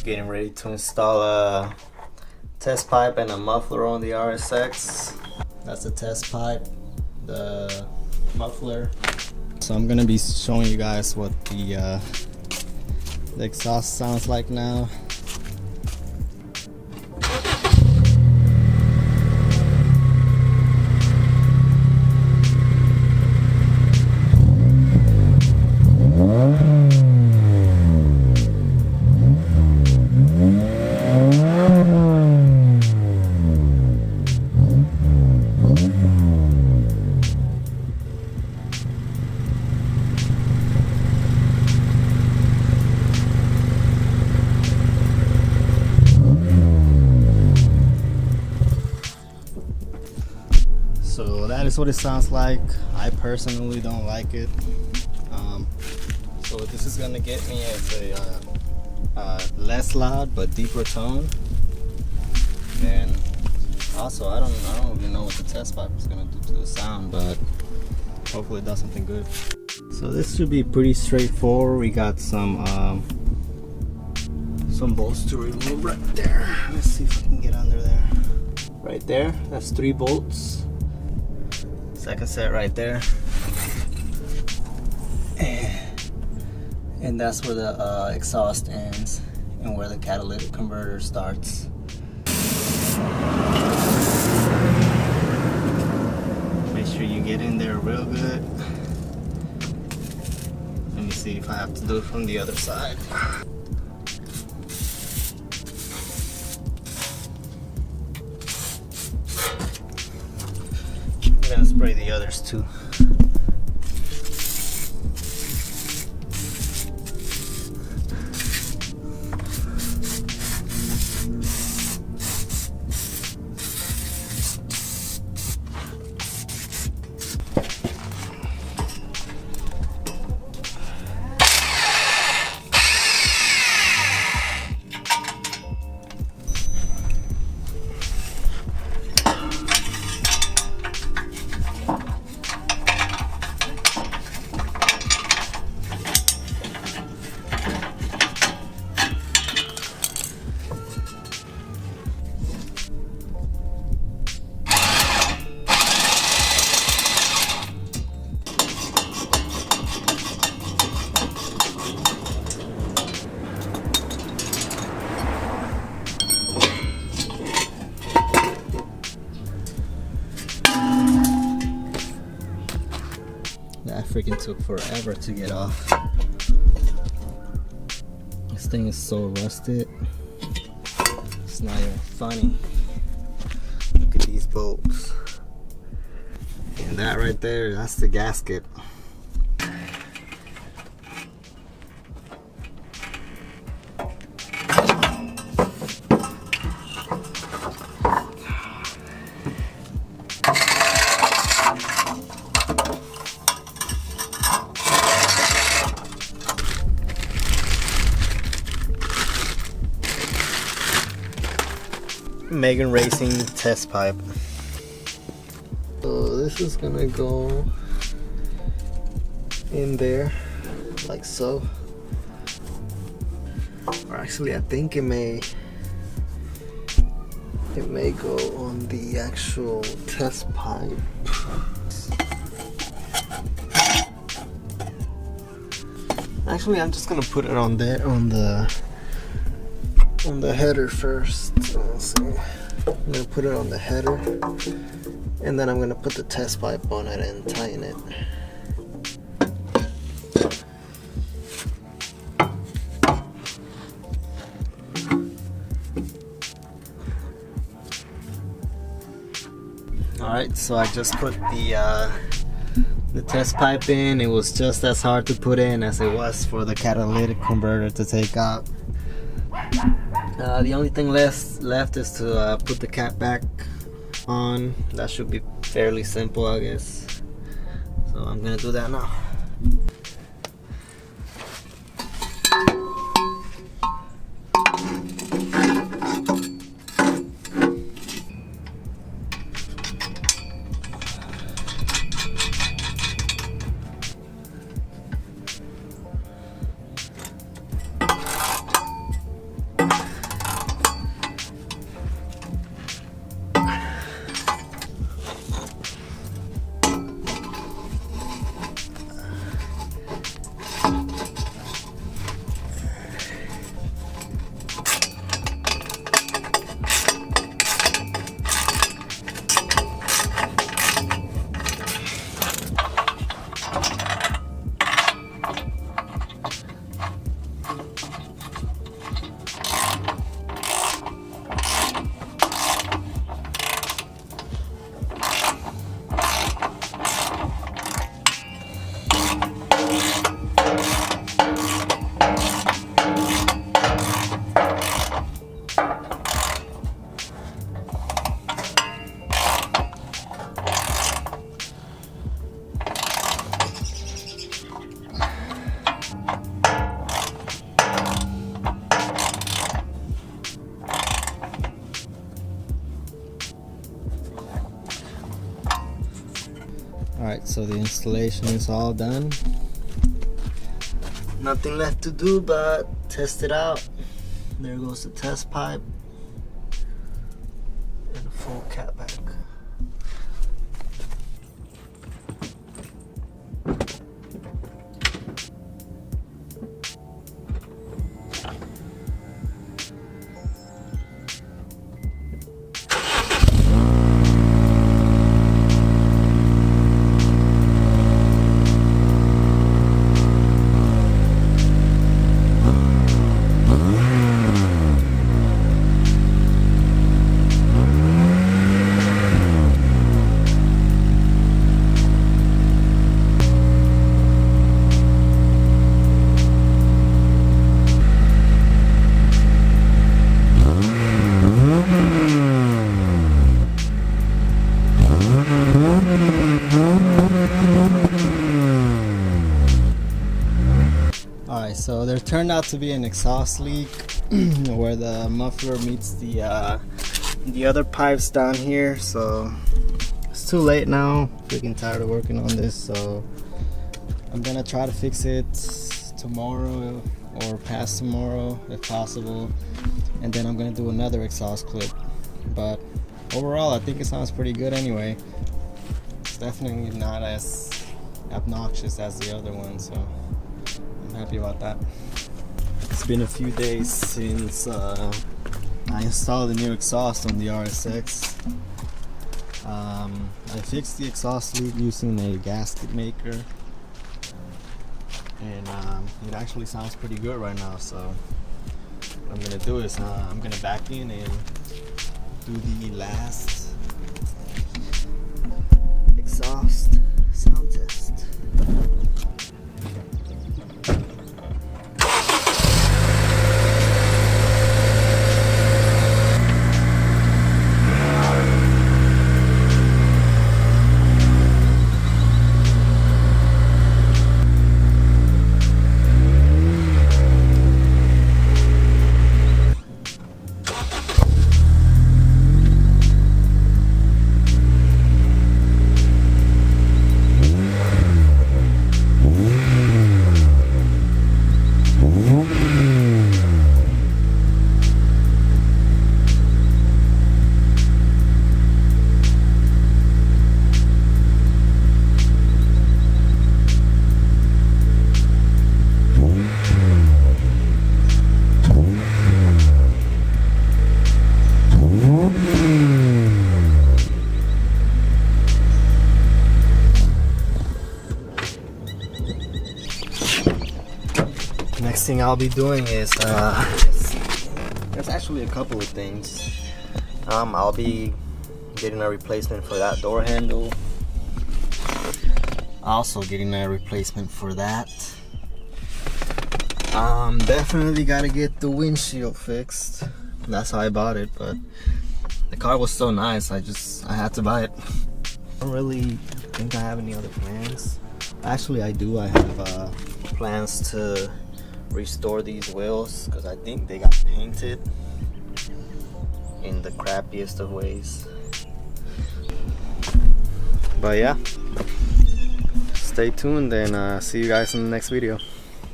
getting ready to install a test pipe and a muffler on the RSX. That's the test pipe, the muffler. So I'm gonna be showing you guys what the exhaust sounds like now. So that is what it sounds like. I personally don't like it. So what this is gonna get me is a less loud but deeper tone. And also, I don't even know what the test pipe is gonna do to the sound, but hopefully it does something good. So this should be pretty straightforward. We got some bolts to remove right there. Let's see if I can get under there. Right there, that's 3 bolts. Second set right there, and that's where the exhaust ends and where the catalytic converter starts. Make sure you get in there real good. Let me see if I have to do it from the other side. I'm gonna spray the others too. That freaking took forever to get off. This thing is so rusted. It's not even funny. Look at these bolts. And that right there, that's the gasket. Megan Racing test pipe. So this is gonna go in there like so. Or actually I think it may go on the actual test pipe. Actually I'm just gonna put it on there on the header first. So let's see. I'm gonna put it on the header, and then I'm gonna put the test pipe on it and tighten it. Alright, so I just put the test pipe in. It was just as hard to put in as it was for the catalytic converter to take out. The only thing left is to put the Catback on. That should be fairly simple, I guess. So I'm gonna do that now. Alright, so the installation is all done. Nothing left to do but test it out. There goes the test pipe and a full catback. Alright, so there turned out to be an exhaust leak where the muffler meets the other pipes down here. So it's too late now. Freaking tired of working on this, so I'm gonna try to fix it tomorrow or past tomorrow if possible, and then I'm gonna do another exhaust clip. But overall, I think it sounds pretty good anyway. It's definitely not as obnoxious as the other one, so I'm happy about that. It's been a few days since I installed the new exhaust on the RSX. I fixed the exhaust leak using a gasket maker, and it actually sounds pretty good right now. So what I'm gonna do is I'm gonna back in and do the last exhaust sound test. Next thing I'll be doing is there's actually a couple of things. I'll be getting a replacement for that door handle, also getting a replacement for that. Definitely gotta get the windshield fixed. That's how I bought it, but the car was so nice, I had to buy it. I don't really think I have any other plans. Actually, I do. I have plans to restore these wheels because I think they got painted in the crappiest of ways. But yeah, stay tuned and see you guys in the next video.